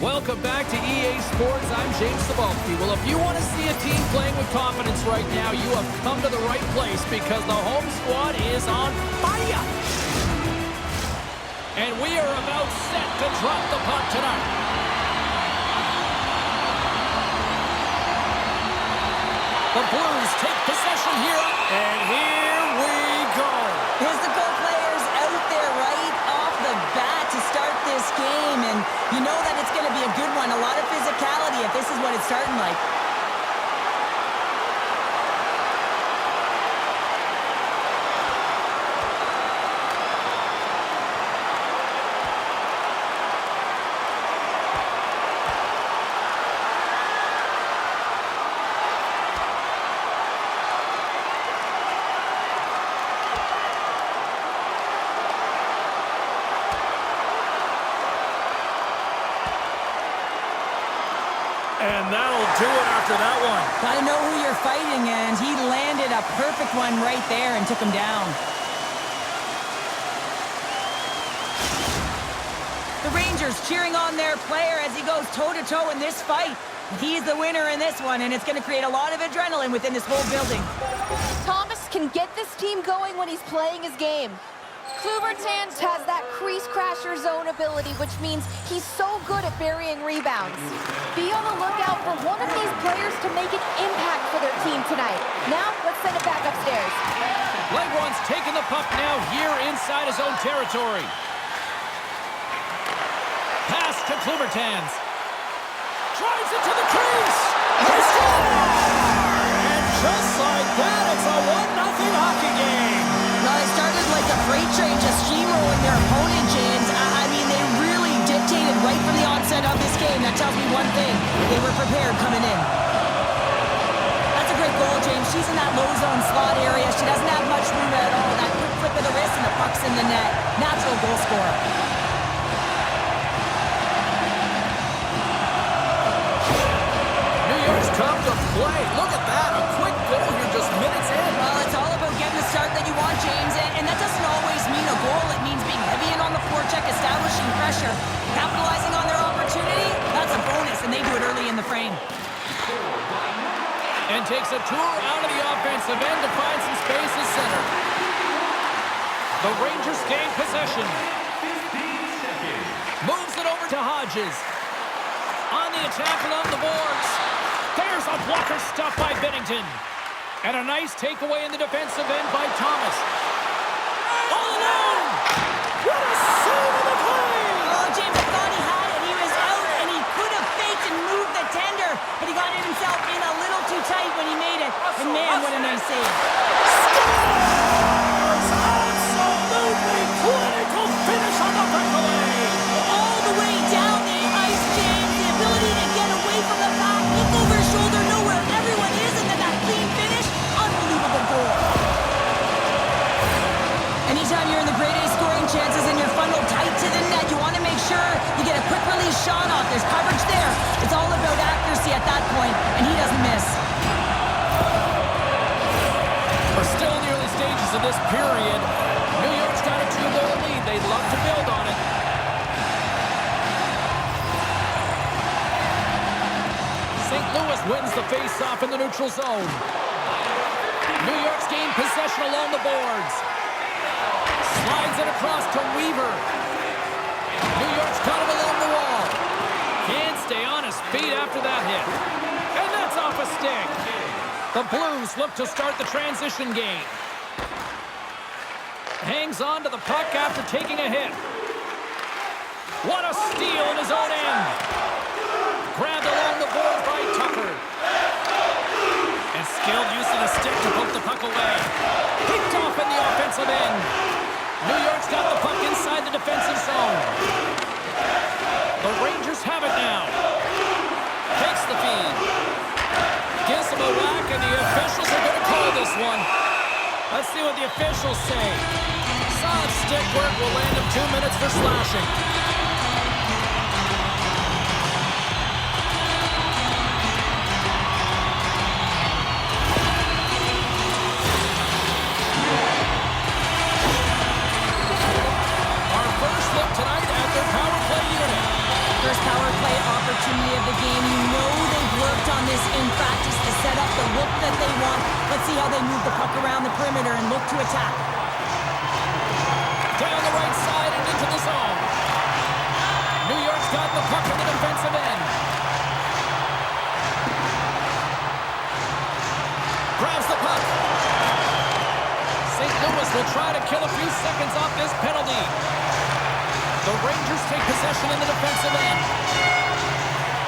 Welcome back to EA Sports. I'm James Cebulski. Well, if you want to see a team playing with confidence right now, you have come to the right place because the home squad is on fire. And we are about set to drop the puck tonight. The Blues take possession here, and here we go. Physical players out there right off the bat to start this game, and you know that it's going to be a good one. A lot of physicality if this is what it's starting like. And that'll do it after that one. Gotta know who you're fighting, and he landed a perfect one right there and took him down. The Rangers cheering on their player as he goes toe-to-toe in this fight. He's the winner in this one, and it's going to create a lot of adrenaline within this whole building. Thomas can get this team going when he's playing his game. Klubertans has that crease crasher zone ability, which means he's so good at burying rebounds. Be on the lookout for one of these players to make an impact for their team tonight. Now, let's send it back upstairs. Legron's taking the puck now here inside his own territory. Pass to Klubertans. Drives it to the crease. He scores! And just like that, it's a 1-0 hockey game. Well, it started like a freight train just steamrolling their opponent, James. I mean, they really dictated right from the onset of this game. That tells me one thing. They were prepared coming in. That's a great goal, James. She's in that low zone slot area. She doesn't have much room at all. That quick flip of the wrist and the puck's in the net. Natural goal scorer. New York's come to play. Look at that. A quick goal here just minutes in. Well, it's all about getting the start that you want, James. And that doesn't always mean a goal. It means being heavy in on the forecheck, establishing pressure, capitalizing on their opportunity. That's a bonus, and they do it early in the frame. And takes a tour out of the offensive end to find some space at center. The Rangers gain possession. Moves it over to Hodges. On the attack along the boards. There's a blocker stuff by Binnington. And a nice takeaway in the defensive end by Thomas. All alone! What a save of the play! Oh, James, I thought he had it. He was out, and he could have faked and moved the tender, but he got it himself in a little too tight when he made it. And man, what a nice save. Scores! Absolutely clinical finish on the breakaway! All the way down the ice, James. The ability to get away from the pack, look over his shoulder, know where everyone is, and then that clean finish. Unbelievable goal. Anytime you're in the grade A scoring chances and you're funneled tight to the net, you want to make sure you get a quick release shot off. There's coverage there. It's all about accuracy at that point, and he doesn't miss. We're still in the early stages of this period. New York's got a 2-goal lead. They'd love to build on it. St. Louis wins the face-off in the neutral zone. New York's gained possession along the boards. Slides it across to Weaver. New York's got it along the wall. Can't stay on his feet after that hit. And that's off a stick. The Blues look to start the transition game. Hangs on to the puck after taking a hit. What a steal in his own end. Grabbed along the board by Tucker. And skilled use of the stick to poke the puck away. Picked off in the offensive end. New York's got the puck inside the defensive zone. The Rangers have it now. Takes the feed. Gives him a whack, and the officials are going to call this one. Let's see what the officials say. Solid stick work will land him 2 minutes for slashing. First power play in practice to set up the look that they want. Let's see how they move the puck around the perimeter and look to attack. Down the right side and into the zone. New York's got the puck in the defensive end. Grabs the puck. St. Louis will try to kill a few seconds off this penalty. The Rangers take possession in the defensive end.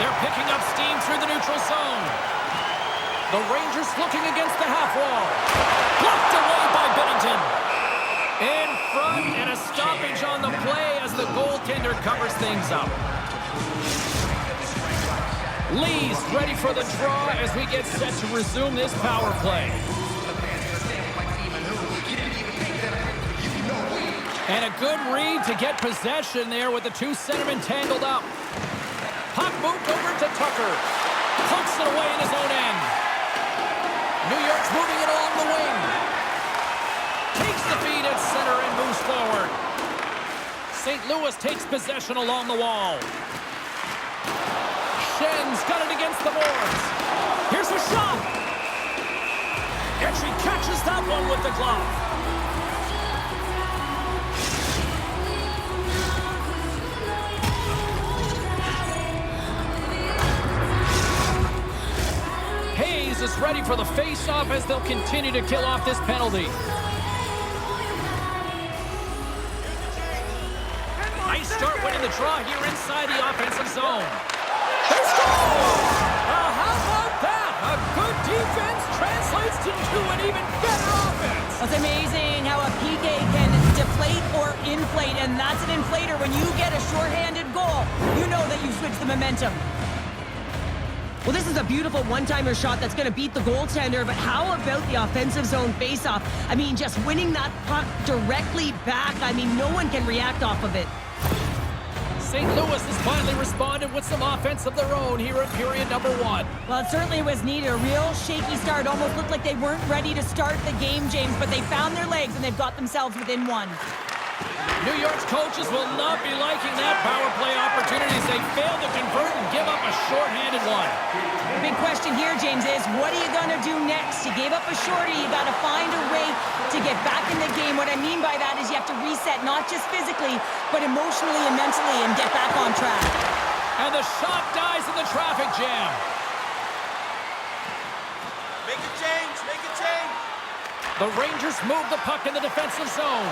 They're picking up steam through the neutral zone. The Rangers looking against the half wall. Blocked away by Binnington. In front and a stoppage on the play as the goaltender covers things up. Lee's ready for the draw as we get set to resume this power play. And a good read to get possession there with the two centermen tangled up. Puck moved over to Tucker. Clunks it away in his own end. New York's moving it along the wing. Takes the feed at center and moves forward. St. Louis takes possession along the wall. Schen's got it against the boards. Here's a shot. And she catches that one with the glove. Hayes is ready for the face-off as they'll continue to kill off this penalty. Nice start winning the draw here inside the offensive zone. They score! How about that? A good defense translates into an even better offense. It's amazing how a PK can deflate or inflate, and that's an inflator. When you get a shorthanded goal, you know that you switch the momentum. Well, this is a beautiful one-timer shot that's going to beat the goaltender, but how about the offensive zone face-off? I mean, just winning that puck directly back. I mean, no one can react off of it. St. Louis has finally responded with some offense of their own here at period number 1. Well, it certainly was needed. A real shaky start. Almost looked like they weren't ready to start the game, James, but they found their legs and they've got themselves within one. New York's coaches will not be liking that power play opportunity as they fail to convert and give up a shorthanded one. The big question here, James, is what are you going to do next? You gave up a shorty. You got to find a way to get back in the game. What I mean by that is you have to reset, not just physically, but emotionally and mentally, and get back on track. And the shot dies in the traffic jam. Make a change, make a change. The Rangers move the puck in the defensive zone.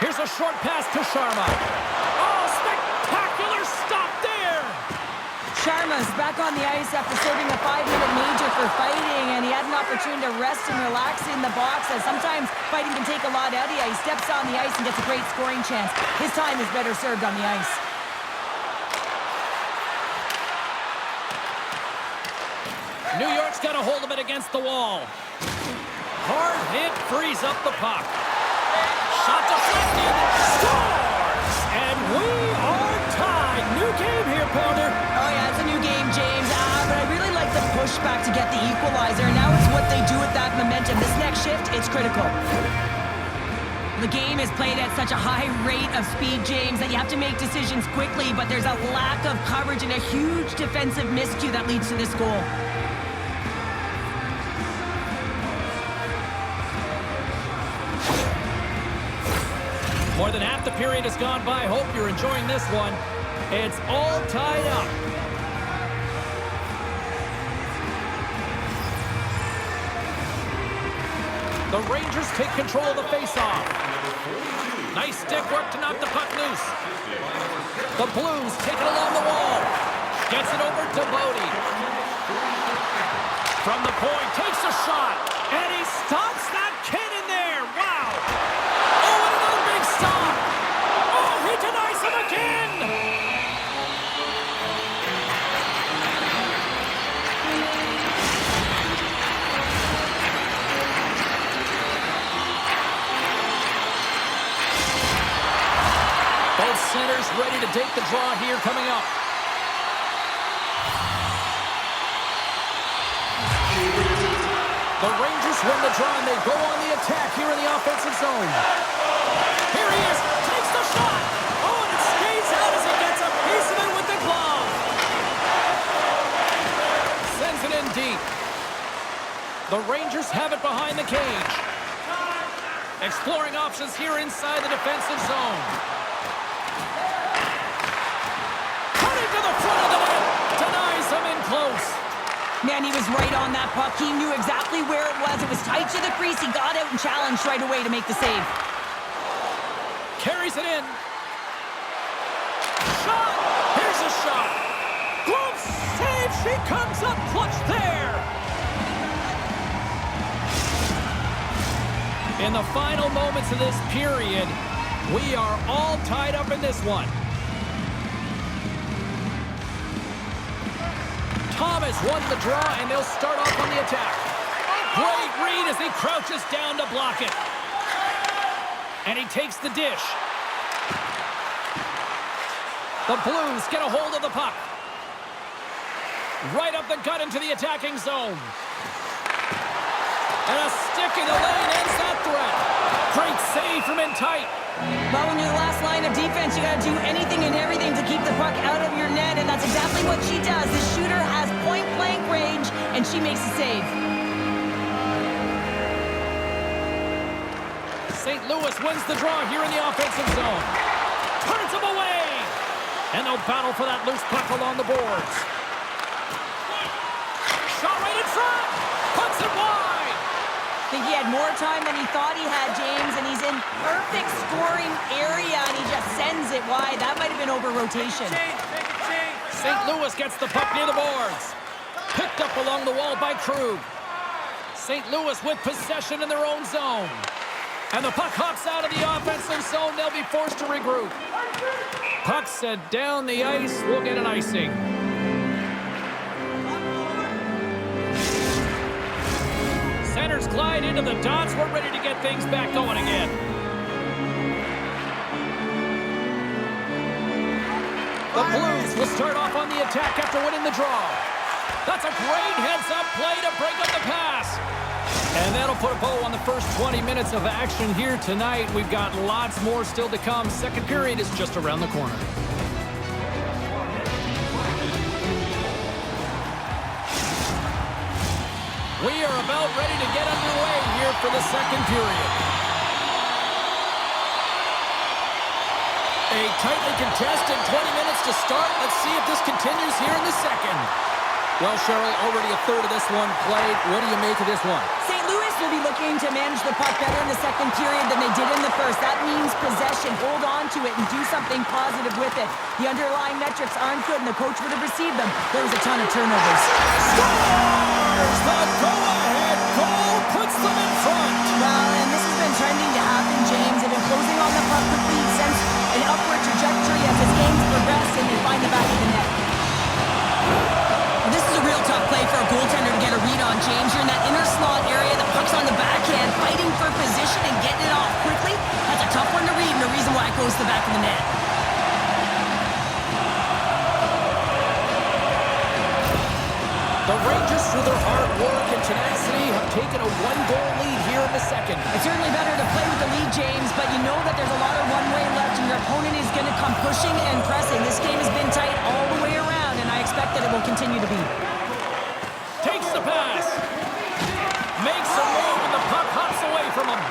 Here's a short pass to Sharma. Oh, spectacular stop there! Sharma's back on the ice after serving a 5-minute major for fighting, and he had an opportunity to rest and relax in the box, as sometimes fighting can take a lot out of you. He steps on the ice and gets a great scoring chance. His time is better served on the ice. New York's got a hold of it against the wall. Hard hit frees up the puck. Shot deflected. Scores! And we are tied. New game here, Pounder. Oh, yeah, it's a new game, James. But I really like the pushback to get the equalizer. Now it's what they do with that momentum. This next shift, it's critical. The game is played at such a high rate of speed, James, that you have to make decisions quickly, but there's a lack of coverage and a huge defensive miscue that leads to this goal. More than half the period has gone by. Hope you're enjoying this one. It's all tied up. The Rangers take control of the faceoff. Nice stick work to knock the puck loose. The Blues take it along the wall. Gets it over to Bodie. From the point, takes a shot. And he stops that kid in there. Wow. Oh, and another big stop. Oh, he denies him again. Both centers ready to take the draw here coming up. The Rangers win the draw and they go on the attack here in the offensive zone. Here he is, takes the shot. Oh, and it skates out as he gets a piece of it with the glove. The Rangers have it behind the cage. Exploring options here inside the defensive zone. Cutting to the front of the net. Denies him in close. Man, he was right on that puck. He knew exactly where it was. It was tight to the crease. He got out and challenged right away to make the save. Carries it in. Shot! Here's a shot. Glove save. She comes up clutch there. In the final moments of this period, we are all tied up in this one. Thomas won the draw, and they'll start off on the attack. Great read as he crouches down to block it. And he takes the dish. The Blues get a hold of the puck. Right up the gut into the attacking zone. And a stick in the lane ends that threat. Great save from in tight. Well, when you're the last line of defense, you got to do anything and everything to keep the puck out of your net, and that's exactly what she does. The shooter has point-blank range, and she makes the save. St. Louis wins the draw here in the offensive zone. Turns him away. And they'll battle for that loose puck along the boards. Shot right in front. Puts it wide. I think he had more time than he thought he had, James, and he's in perfect scoring area, and he just sends it wide. That might have been over rotation. St. Louis gets the puck near the boards. Picked up along the wall by Krug. St. Louis with possession in their own zone. And the puck hops out of the offensive zone. They'll be forced to regroup. Puck set down the ice. We'll get an icing. Centers glide into the dots. We're ready to get things back going again. The Blues will start off on the attack after winning the draw. That's a great heads-up play to break up the pass. And that'll put a bow on the first 20 minutes of action here tonight. We've got lots more still to come. Second period is just around the corner. We are about ready to get underway here for the second period. A tightly contested 20 minutes to start. Let's see if this continues here in the second. Well, Cheryl, already a third of this one played. What do you make of this one? St. Louis will be looking to manage the puck better in the second period than they did in the first. That means possession. Hold on to it and do something positive with it. The underlying metrics aren't good, and the coach would have received them. There was a ton of turnovers. Scores! The go-ahead goal puts them in front. Well, and this has been trending to happen, James. They've been closing on the puck quickly since an upward trajectory as this game's progressed, and they find the back of the net. This is a real tough play for a goaltender to get a read on, James. You're in that inner slot area, the puck's on the backhand, fighting for position and getting it off quickly. That's a tough one to read, and the reason why it goes to the back of the net. The Rangers, through their hard work and tenacity, have taken a one-goal lead here in the second. It's certainly better to play with the lead, James, but you know that there's a lot of one-way left, and your opponent is going to come pushing and pressing. This game has been tight all the way around, and I expect that it will continue to be. Takes the pass. Makes a move, and the puck hops away from him.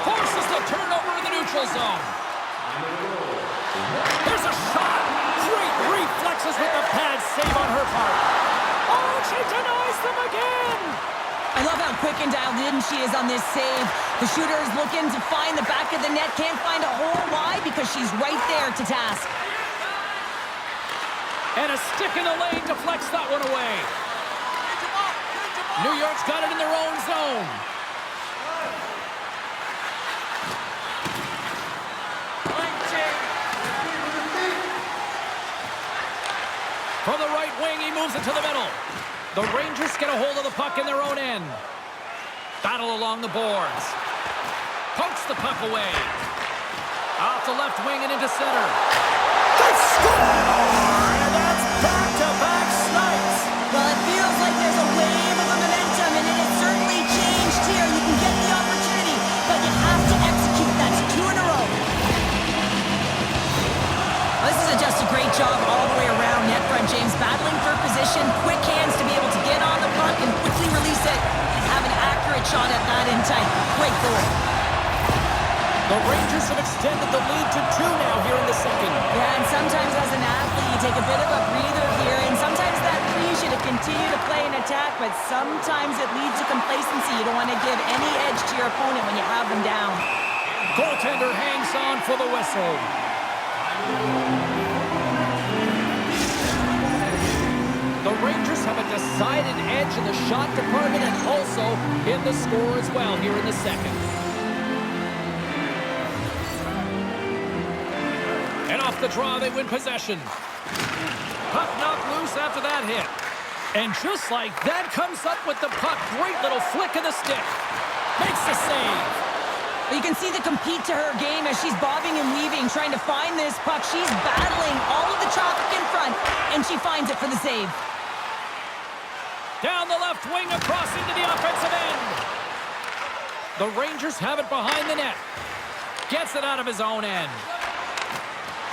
Forces the turnover in the neutral zone. There's a shot. Great reflexes with the pad save on her part. Oh, she denies them again. I love how quick and dialed in she is on this save. The shooter is looking to find the back of the net. Can't find a hole. Why? Because she's right there to task. And a stick in the lane deflects that one away. New York's got it in their own zone. From the right wing, he moves it to the middle. The Rangers get a hold of the puck in their own end. Battle along the boards. Pokes the puck away. Off the left wing and into center. They score! And that's back-to-back snipes. Well, it feels like there's a wave of momentum, and it has certainly changed here. You can get the opportunity, but you have to execute. That's 2 in a row. This is just a great job all the way around. Net front, James, battling for position, quick hands to be able to get on the puck and quickly release it and have an shot at that in time. Great goal. The Rangers have extended the lead to 2 now here in the second. Yeah, and sometimes as an athlete, you take a bit of a breather here, and sometimes that frees you to continue to play an attack, but sometimes it leads to complacency. You don't want to give any edge to your opponent when you have them down. Goaltender hangs on for the whistle. The Rangers have a decided edge in the shot department and also in the score as well here in the second. And off the draw, they win possession. Puck knocked loose after that hit. And just like that, comes up with the puck. Great little flick of the stick. Makes the save. You can see the compete to her game as she's bobbing and weaving, trying to find this puck. She's battling all of the traffic in front, and she finds it for the save. Down the left wing, across into the offensive end. The Rangers have it behind the net. Gets it out of his own end.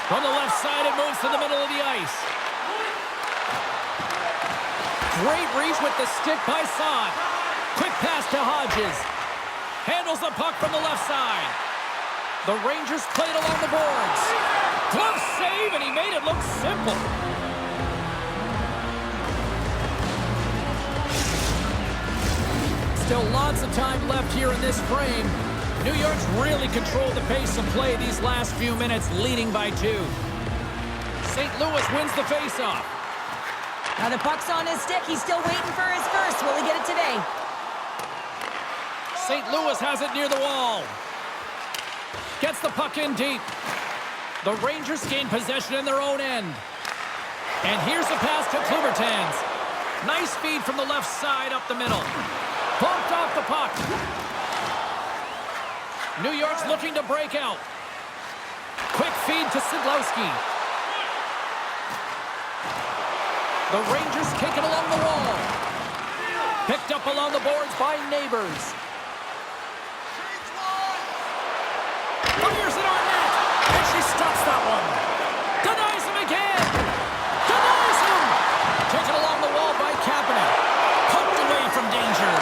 From the left side, it moves to the middle of the ice. Great reach with the stick by Saad. Quick pass to Hodges. Handles the puck from the left side. The Rangers played along the boards. Glove save, and he made it look simple. Still lots of time left here in this frame. New York's really controlled the pace of play these last few minutes, leading by 2. St. Louis wins the faceoff. Now the puck's on his stick. He's still waiting for his first. Will he get it today? St. Louis has it near the wall. Gets the puck in deep. The Rangers gain possession in their own end. And here's the pass to Klubertans. Nice feed from the left side up the middle. Bumped off the puck. New York's looking to break out. Quick feed to Sidlowski. The Rangers kick it along the wall. Picked up along the boards by Neighbors. Fires it on net. And she stops that one. Denies him again. Denies him. Taken along the wall by Kapanen. Poked away from danger.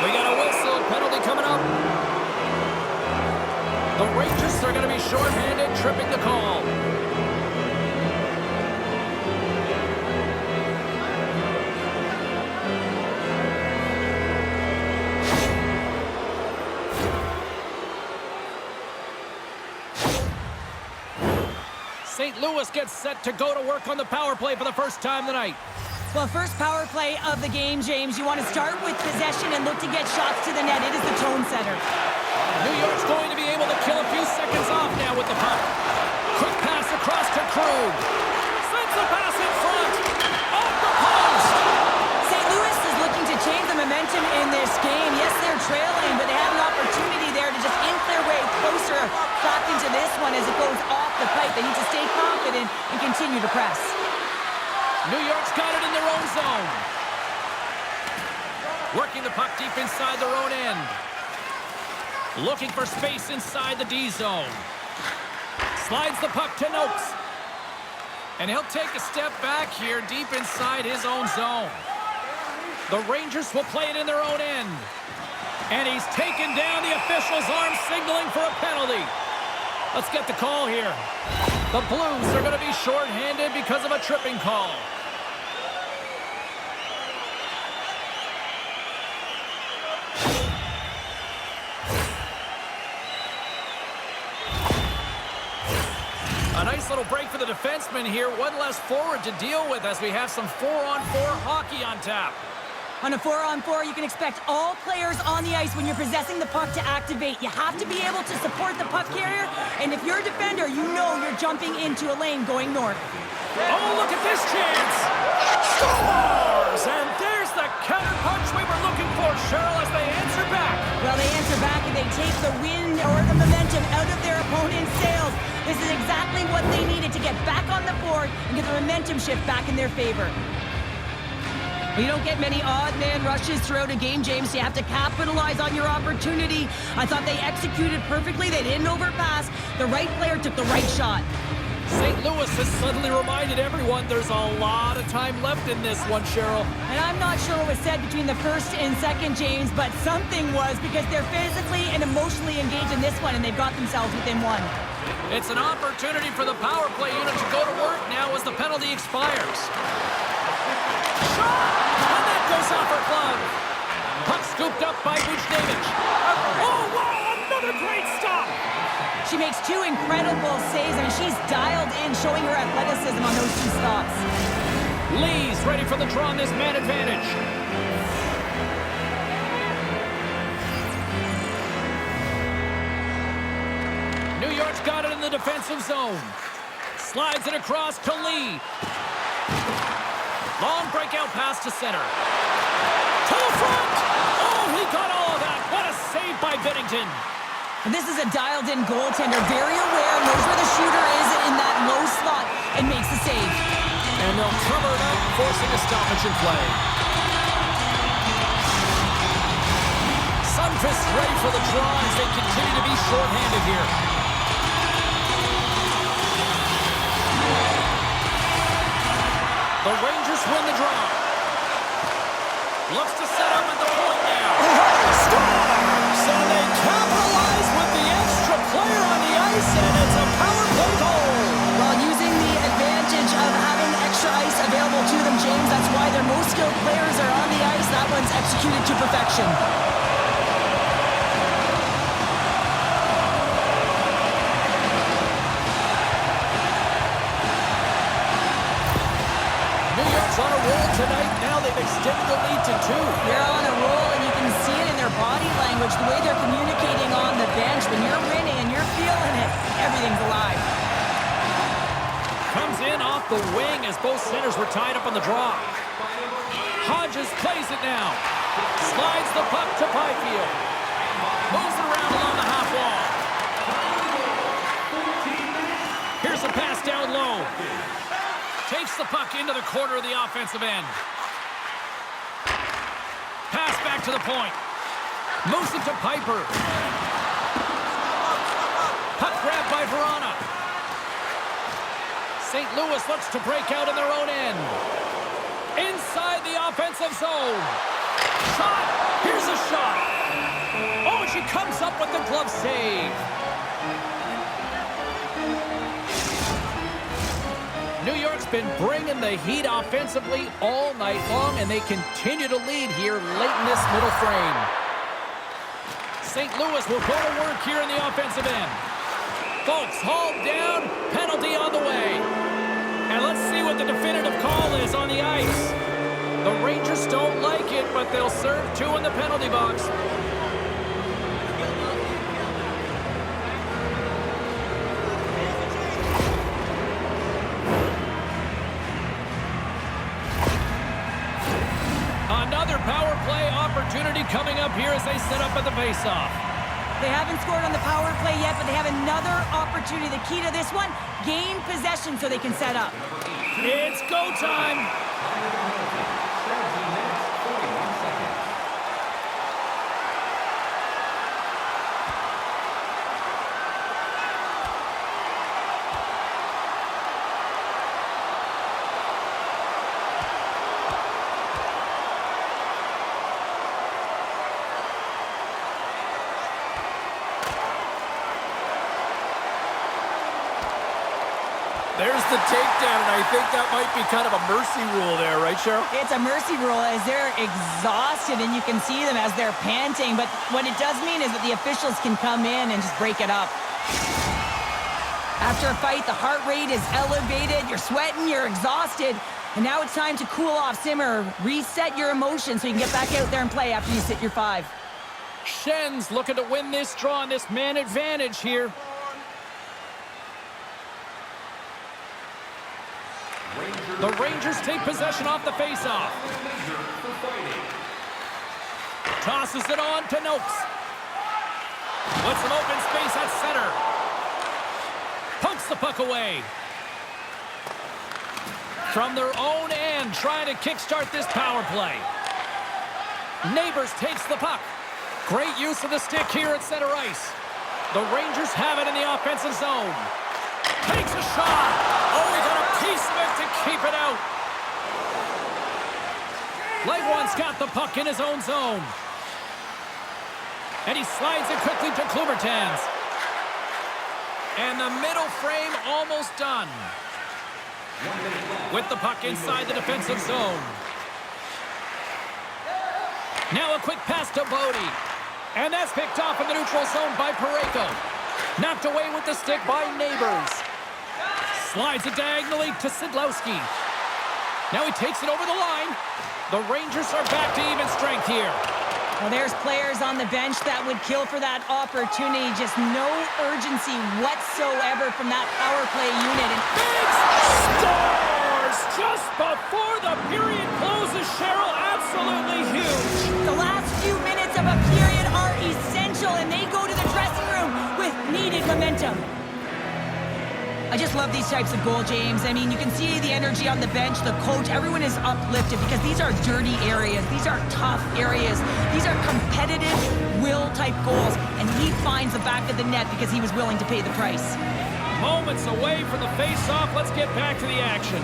We got a whistle. Penalty coming up. The Rangers are going to be shorthanded, tripping the call. St. Louis gets set to go to work on the power play for the first time tonight. Well, first power play of the game, James. You want to start with possession and look to get shots to the net. It is the tone setter. New York's going to be able to kill a few seconds off now with the puck. Quick pass across to Krug. Sends the pass in front. Off the post. St. Louis is looking to change the momentum in this game. Yes, they're trailing, but they have an opportunity there to just ink their way closer back into this one as it goes off the pipe. They need to stay confident and continue to press. New York's got it in their own zone. Working the puck deep inside their own end. Looking for space inside the D zone. Slides the puck to Noakes. And he'll take a step back here deep inside his own zone. The Rangers will play it in their own end. And he's taken down, the official's arm signaling for a penalty. Let's get the call here. The Blues are going to be shorthanded because of a tripping call. A nice little break for the defenseman here. One less forward to deal with as we have some 4-on-4 hockey on tap. On a 4-on-4, you can expect all players on the ice when you're possessing the puck to activate. You have to be able to support the puck carrier, and if you're a defender, you know you're jumping into a lane going north. Oh, look at this chance! Scores! And there's the counter punch we were looking for, Cheryl, as they answer back. Well, they answer back and they take the wind or the momentum out of their opponent's sails. This is exactly what they needed to get back on the board and get the momentum shift back in their favor. You don't get many odd man rushes throughout a game, James. You have to capitalize on your opportunity. I thought they executed perfectly. They didn't overpass. The right player took the right shot. St. Louis has suddenly reminded everyone there's a lot of time left in this one, Cheryl. And I'm not sure what was said between the first and second, James, but something was, because they're physically and emotionally engaged in this one, and they've got themselves within one. It's an opportunity for the power play unit to go to work now as the penalty expires. Shot! And that goes off her glove. Puck scooped up by Buchnevich. Oh, wow! Another great stop! She makes two incredible saves. I mean, she's dialed in, showing her athleticism on those two stops. Lee's ready for the draw on this man advantage. New York's got it in the defensive zone. Slides it across to Lee. Long breakout pass to center. To the front! Oh, he got all of that. What a save by Binnington. And this is a dialed-in goaltender, very aware, knows where the shooter is in that low slot, and makes the save. And they'll cover it up, forcing a stoppage in play. Sunfist ready for the draw as they continue to be shorthanded here. The Rangers win the draw. Looks to set up at the point now. So they capitalize with the extra player on the ice, and it's a power play goal. While using the advantage of having extra ice available to them, James, that's why their most skilled players are on the ice. That one's executed to perfection. New York's on a roll tonight. Now they've extended the lead to 2. They're on a roll, and you can see it in their body language, the way they're communicating on the bench. When you're winning and you're feeling it, everything's alive. Comes in off the wing as both centers were tied up on the draw. Hodges plays it now. Slides the puck to Byfield. Moves it around along the half wall. Here's a pass down low. Takes the puck into the corner of the offensive end. Pass back to the point. Moves it to Piper. Puck grabbed by Verona. St. Louis looks to break out in their own end. Inside the offensive zone. Shot! Here's a shot! Oh, and she comes up with the glove save. New York's been bringing the heat offensively all night long, and they continue to lead here late in this middle frame. St. Louis will go to work here in the offensive end. Folks, hauled down, penalty on the way. And let's see what the definitive call is on the ice. The Rangers don't like it, but they'll serve 2 in the penalty box. Another power play opportunity coming up here as they set up at the faceoff. They haven't scored on the power play yet, but they have another opportunity. The key to this one, gain possession so they can set up. It's go time. There's the takedown, and I think that might be kind of a mercy rule there, right, Cheryl? It's a mercy rule as they're exhausted, and you can see them as they're panting. But what it does mean is that the officials can come in and just break it up. After a fight, the heart rate is elevated, you're sweating, you're exhausted, and now it's time to cool off, simmer, reset your emotions so you can get back out there and play after you sit your 5. Schen's looking to win this draw on this man advantage here. The Rangers take possession off the faceoff. Tosses it on to Noakes. Puts some open space at center. Pumps the puck away. From their own end, trying to kickstart this power play. Neighbors takes the puck. Great use of the stick here at center ice. The Rangers have it in the offensive zone. Takes a shot. keep it out. Legwand's got the puck in his own zone. And he slides it quickly to Klubertans. And the middle frame almost done. With the puck inside the defensive zone. Now a quick pass to Bodie. And that's picked off in the neutral zone by Parayko. Knocked away with the stick by Neighbors. Slides it diagonally to Sidlowski. Now he takes it over the line. The Rangers are back to even strength here. Well, there's players on the bench that would kill for that opportunity. Just no urgency whatsoever from that power play unit. And Scores just before the period closes, Cheryl. Absolutely huge. the last few minutes of a period are essential, and they go to the dressing room with needed momentum. I just love these types of goal, James. I mean, you can see the energy on the bench, the coach, everyone is uplifted because these are dirty areas. These are tough areas. These are competitive will-type goals, and he finds the back of the net because he was willing to pay the price. Moments away from the face-off. Let's get back to the action.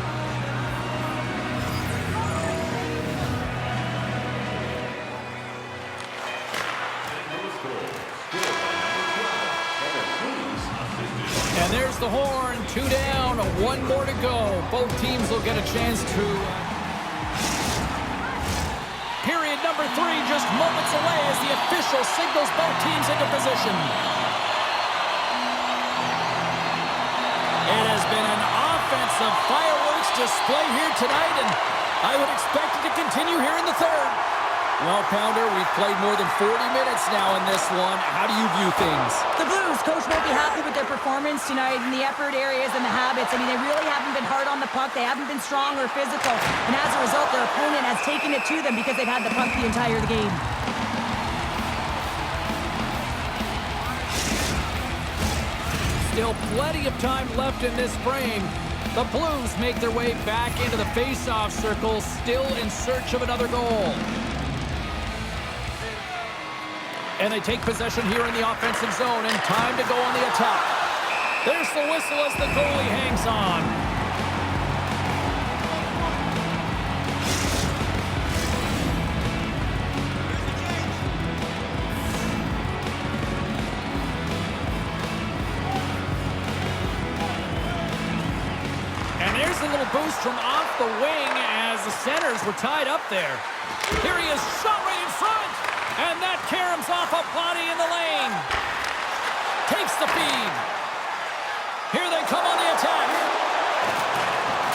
And there's the horn. 2 down, 1 more to go. Both teams will get a chance to... Period number 3 just moments away as the official signals both teams into position. It has been an offensive fireworks display here tonight, and I would expect it to continue here in the third. Well, Pounder, we've played more than 40 minutes now in this one. How do you view things? The Blues, coach won't be happy with their performance tonight in the effort areas and the habits. I mean, they really haven't been hard on the puck. They haven't been strong or physical. And as a result, their opponent has taken it to them because they've had the puck the entire game. Still plenty of time left in this frame. The Blues make their way back into the face-off circle, still in search of another goal. And they take possession here in the offensive zone, and time to go on the attack. There's the whistle as the goalie hangs on. And there's a little boost from off the wing as the centers were tied up there. Here he is, shot right in front. And that caroms off a body in the lane. Takes the feed. Here they come on the attack.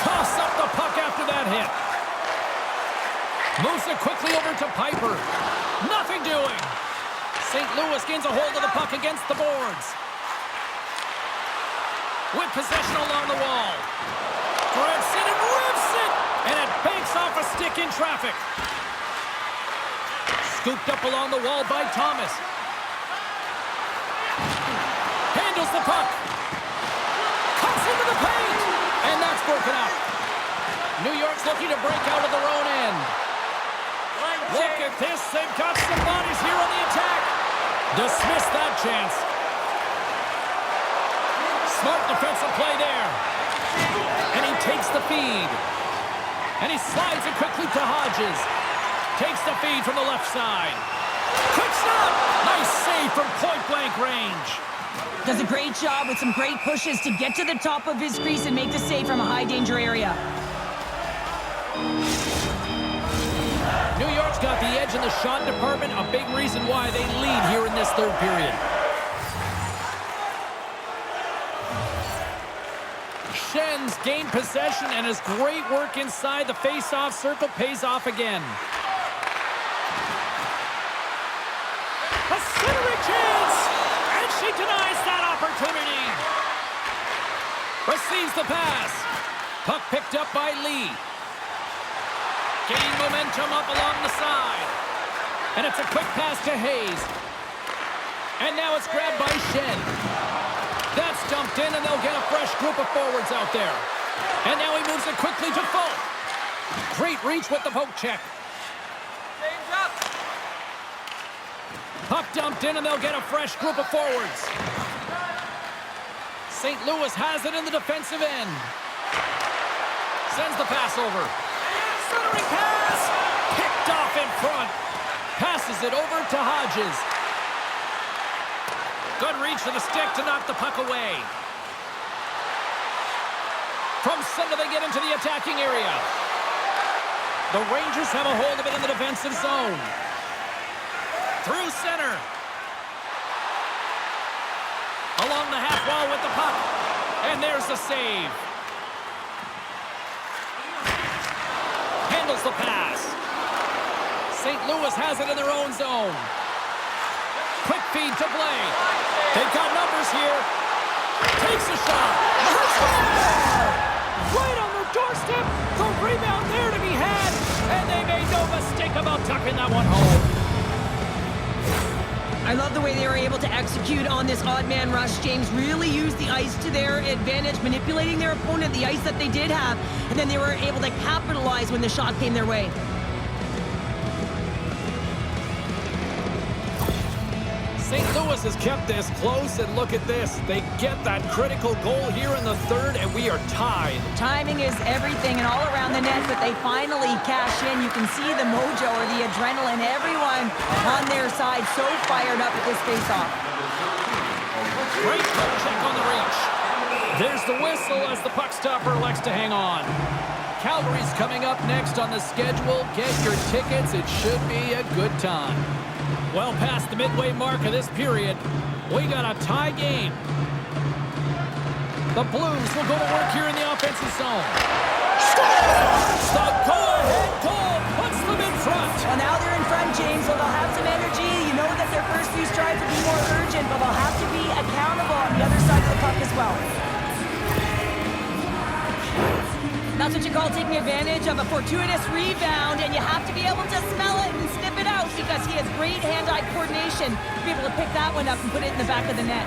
Coughs up the puck after that hit. Moves it quickly over to Piper. Nothing doing. St. Louis gains a hold of the puck against the boards. With possession along the wall. Grabs it and rips it. And it banks off a stick in traffic. Scooped up along the wall by Thomas. Handles the puck. Cuts into the paint. And that's broken up. New York's looking to break out of their own end. Look at this. They've got some bodies here on the attack. Dismiss that chance. Smart defensive play there. And he takes the feed. And he slides it quickly to Hodges. Takes the feed from the left side. Quick stop! Nice save from point-blank range. Does a great job with some great pushes to get to the top of his crease and make the save from a high-danger area. New York's got the edge in the shot department, a big reason why they lead here in this third period. Schenns gained possession, and his great work inside the face-off circle pays off again. A centering chance! And she denies that opportunity. Receives the pass. Puck picked up by Lee. Gaining momentum up along the side. And it's a quick pass to Hayes. And now it's grabbed by Schenn. That's dumped in, and they'll get a fresh group of forwards out there. And now he moves it quickly to Folk. Great reach with the poke check. Puck dumped in, and they'll get a fresh group of forwards. St. Louis has it in the defensive end. sends the pass over. Centering pass! Picked off in front. Passes it over to Hodges. Good reach to the stick to knock the puck away. From center, they get into the attacking area. The Rangers have a hold of it in the defensive zone. Through center. Along the half wall with the puck. And there's the save. Handles the pass. St. Louis has it in their own zone. Quick feed to Blais. They've got numbers here. Takes a shot. Right on their doorstep. The rebound there to be had. And they made no mistake about tucking that one home. I love the way they were able to execute on this odd man rush. James really used the ice to their advantage, manipulating their opponent, the ice that they did have, and then they were able to capitalize when the shot came their way. St. Louis has kept this close, and look at this. They get that critical goal here in the third, and we are tied. Timing is everything and all around the net, but they finally cash in. You can see the mojo or the adrenaline. Everyone on their side so fired up at this faceoff. Great foot check on the reach. There's the whistle as the puck stopper elects to hang on. Calgary's coming up next on the schedule. Get your tickets. It should be a good time. Well past the midway mark of this period, we got a tie game. The Blues will go to work here in the offensive zone. Scores! The go-ahead goal puts them in front. Well, now they're in front, James, so they'll have some energy. You know that their first few strides will be more urgent, but they'll have to be accountable on the other side of the puck as well. That's what you call taking advantage of a fortuitous rebound, and you have to be able to smell it and sniff it out because he has great hand-eye coordination to be able to pick that one up and put it in the back of the net.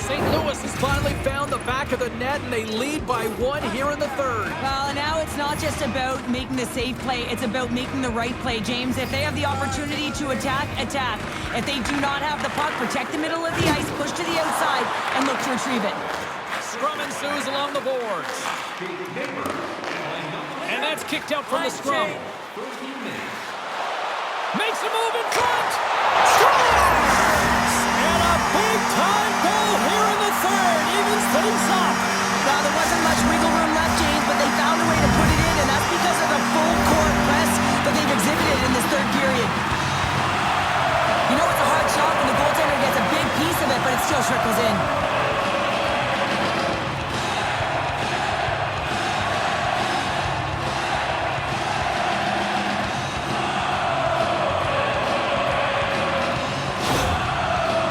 St. Louis has finally found the back of the net, and they lead by one here in the third. Well, now it's not just about making the safe play. It's about making the right play, James. If they have the opportunity to attack, attack. If they do not have the puck, protect the middle of the ice, push to the outside, and look to retrieve it. Scrum ensues along the boards. And that's kicked out from the scrum. Makes a move in front. Scores! And a big-time goal here in the third. Evens things up. Well, there wasn't much wiggle room left, James, but they found a way to put it in, and that's because of the full-court press that they've exhibited in this third period. You know it's a hard shot when the goaltender gets a big piece of it, but it still trickles in.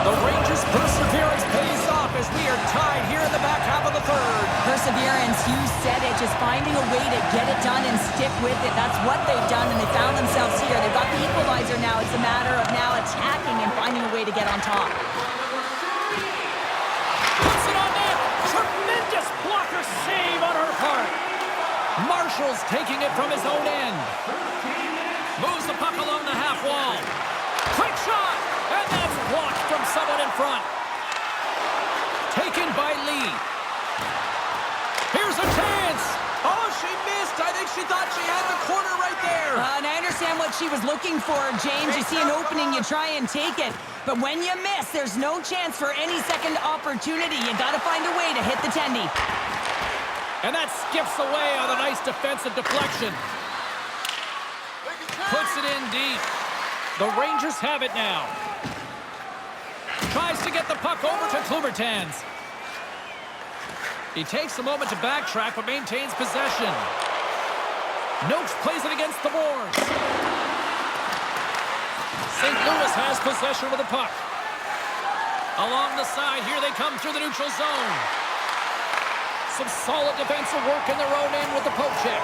The Rangers' perseverance pays off as we are tied here in the back half of the third. Perseverance, you said it, just finding a way to get it done and stick with it. That's what they've done, and they found themselves here. They've got the equalizer now. It's a matter of now attacking and finding a way to get on top. Puts it on net. Tremendous blocker save on her part. Marshall's taking it from his own end. Moves the puck along the half wall. Quick shot, and that's blocked from someone in front. Taken by Lee. Here's a chance. Oh, she missed. I think she thought she had the corner right there. And I understand what she was looking for, James. You see an opening, you try and take it. But when you miss, there's no chance for any second opportunity. You got to find a way to hit the tendy. And that skips away on a nice defensive deflection. Puts it in deep. The Rangers have it now. Tries to get the puck over to Klubertans. He takes a moment to backtrack, but maintains possession. Noakes plays it against the boards. St. Louis has possession of the puck. Along the side, here they come through the neutral zone. Some solid defensive work in their own end with the poke check.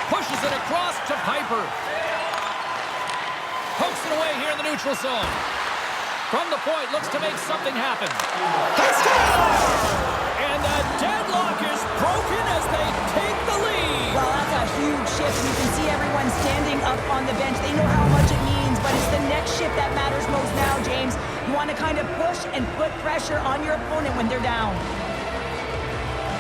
Pushes it across to Piper. Pokes it away here in the neutral zone. From the point, looks to make something happen. And the deadlock is broken as they take the lead. Well, that's a huge shift. You can see everyone standing up on the bench. They know how much it means, but it's the next shift that matters most now, James. You want to kind of push and put pressure on your opponent when they're down.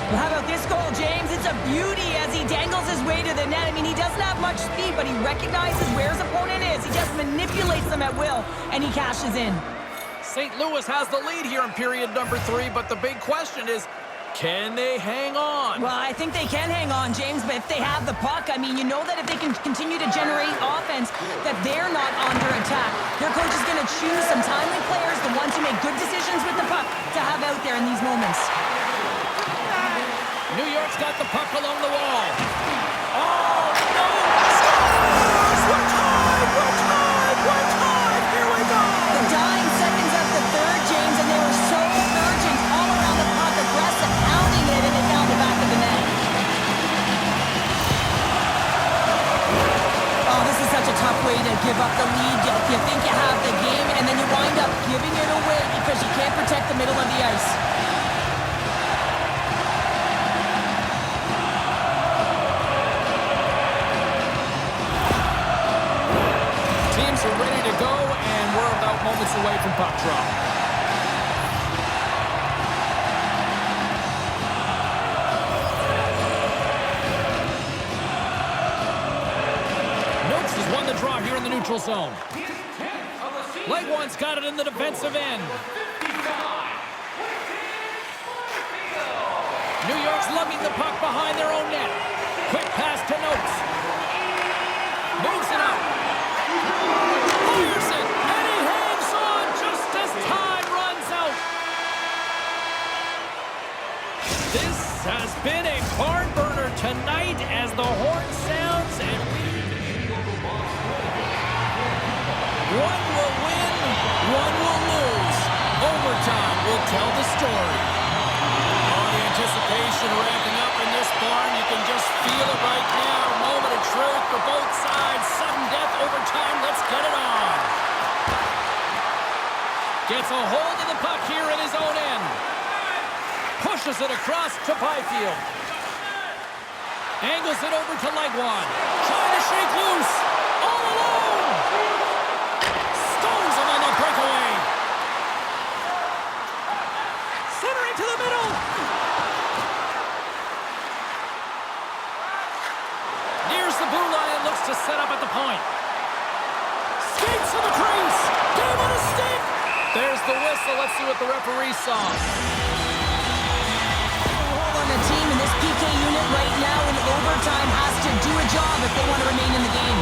Well, how about this goal, James? It's a beauty as he dangles his way to the net. I mean, he doesn't have much speed, but he recognizes where his opponent is. He just manipulates them at will, and he cashes in. St. Louis has the lead here in period number 3, but the big question is, can they hang on? Well, I think they can hang on, James, but if they have the puck, I mean, you know that if they can continue to generate offense, that they're not under attack. Their coach is going to choose some timely players, the ones who make good decisions with the puck, to have out there in these moments. New York's got the puck along the wall. Oh, no! Scores! We're tied! We're tied! We're tied! Here we go! The dying seconds of the third, James, and they were so urgent all around the puck, aggressive, pounding it, and it found the back of the net. Oh, this is such a tough way to give up the lead. You think you have the game, and then you wind up giving it away because you can't protect the middle of the ice. Teams are ready to go, and we're about moments away from puck drop. Noakes has won the draw here in the neutral zone. Leg one's got it in the defensive end. New York's lugging the puck behind their own net. Quick pass to Noakes. Moves it up. Fires it, and he hangs on just as time runs out. This has been a barn burner tonight as the horn sounds, and one will win, one will lose. Overtime will tell the story. Oh, the anticipation ramping up in this barn. You can just feel it right now. Moment of truth for both sides. Sudden death, overtime. Let's get it on. Gets a hold of the puck here in his own end. Pushes it across to Byfield. Angles it over to Legwand. Trying to shake loose. All alone. Stones him on the breakaway. Centering to the middle. Nears the blue line and looks to set up at the point. Skates to the crease. Game on a stick. There's the whistle. Let's see what the referee saw. Hold on the team in this PK unit right now in overtime has to do a job if they want to remain in the game.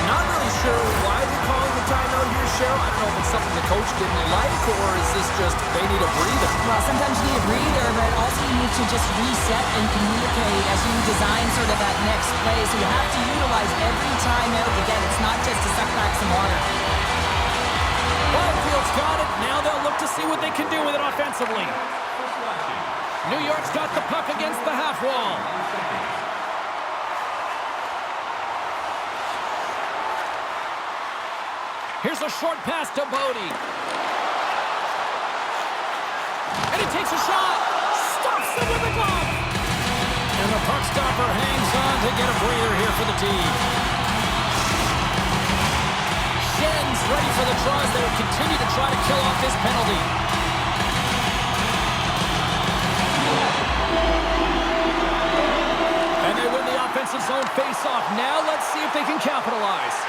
Not really sure why they're calling the timeout here, Cheryl. I don't know if it's something the coach didn't like, or is this just they need a breather? Well, sometimes you need a breather, but also you need to just reset and communicate as you design sort of that next play. So you have to utilize every timeout. Again, it's not just to suck back some water. Byfield's got it. Now they'll look to see what they can do with it offensively. New York's got the puck against the half wall. Here's a short pass to Bodie. And he takes a shot. Stops it with a glove. And the puck stopper hangs on to get a breather here for the team. Schen's ready for the draw as they will continue to try to kill off this penalty. And they win the offensive zone face-off. Now let's see if they can capitalize.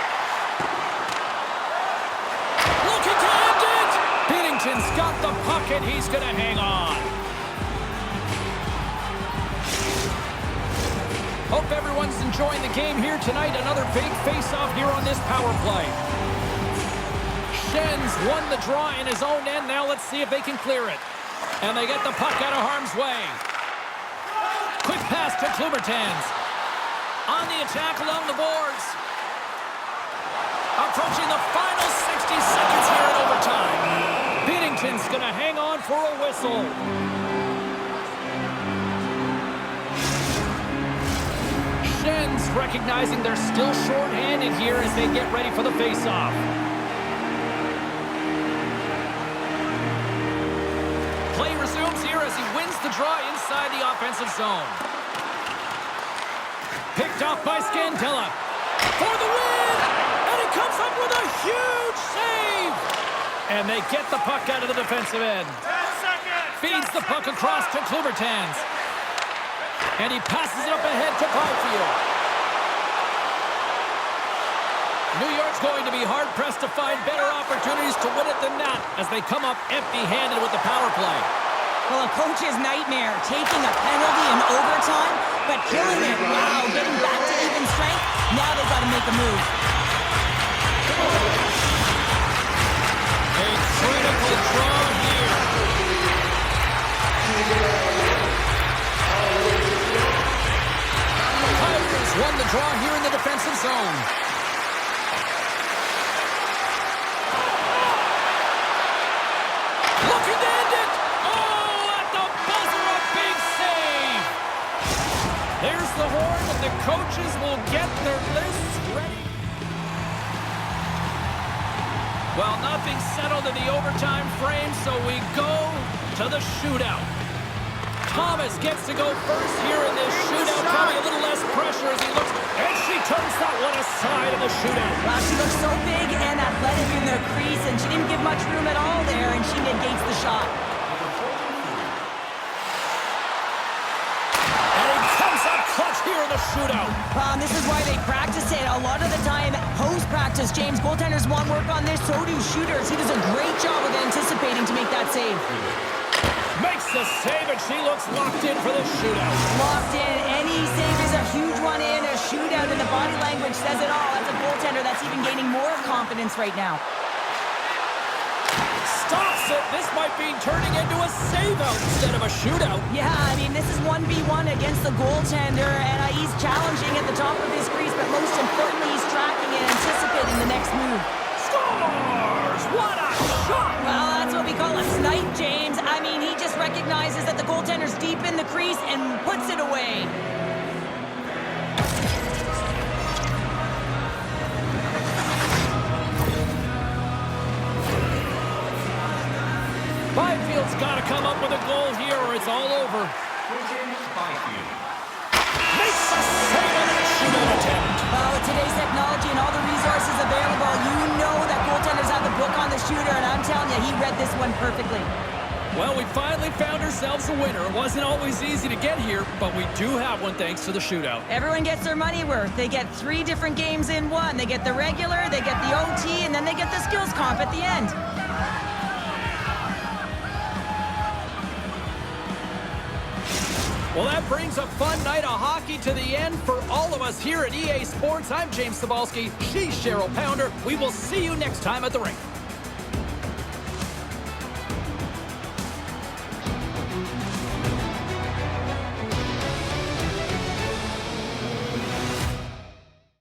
Looking to end it! Binnington's got the puck and he's going to hang on. Hope everyone's enjoying the game here tonight. Another big face-off here on this power play. Schen's won the draw in his own end. Now let's see if they can clear it. And they get the puck out of harm's way. Quick pass to Klubertans. On the attack along the boards. Approaching the final 60 seconds here in overtime. Binnington's going to hang on for a whistle. Schen's recognizing they're still short-handed here as they get ready for the face-off. Play resumes here as he wins the draw inside the offensive zone. Picked off by Scandella. For the win! And he comes up with a huge save! And they get the puck out of the defensive end. 10 seconds! Feeds the puck across to Klubertans. And he passes it up ahead to Byfield. New York's going to be hard-pressed to find better opportunities to win it than that as they come up empty-handed with the power play. Well, a coach's nightmare, taking a penalty in overtime, but killing it. Wow, getting back to even strength. Now they've got to make a move. A critical draw here. Tigers won the draw here in the defensive zone. Looking to end it. Oh, at the buzzer, a big save. There's the horn, and the coaches will get their lists ready. Well, nothing settled in the overtime frame, so we go to the shootout. Thomas gets to go first here in this shootout. Probably a little less pressure as he looks, and she turns that one aside in the shootout. Wow, she looks so big and athletic in their crease, and she didn't give much room at all there, and she negates the shot. And he comes up clutch here in the shootout. And this is why they practice it. A lot of the time, post-practice, James, goaltenders want work on this, so do shooters. He does a great job of anticipating to make that save. Makes the save, and she looks locked in for the shootout. Locked in. Any save is a huge one in a shootout, and the body language says it all. That's a goaltender that's even gaining more confidence right now. Stops it. This might be turning into a save-out instead of a shootout. Yeah, I mean, this is 1v1 against the goaltender, and he's challenging at the top of his crease, but most importantly, he's tracking and anticipating the next move. Scores! What a shot! Well, that's what we call a snipe, James. I mean, he just recognizes that the goaltender's deep in the crease and puts it away. Byfield's got to come up with a goal here or it's all over. Makes a save on that shootout attempt. Well, with today's technology and all the resources available, you know that goaltenders have the book on the shooter, and I'm telling you, he read this one perfectly. Well, we finally found ourselves a winner. It wasn't always easy to get here, but we do have one thanks to the shootout. Everyone gets their money worth. They get 3 different games in one. They get the regular, they get the OT, and then they get the skills comp at the end. Well, that brings a fun night of hockey to the end for all of us here at EA Sports. I'm James Cebulski. She's Cheryl Pounder. We will see you next time at the rink.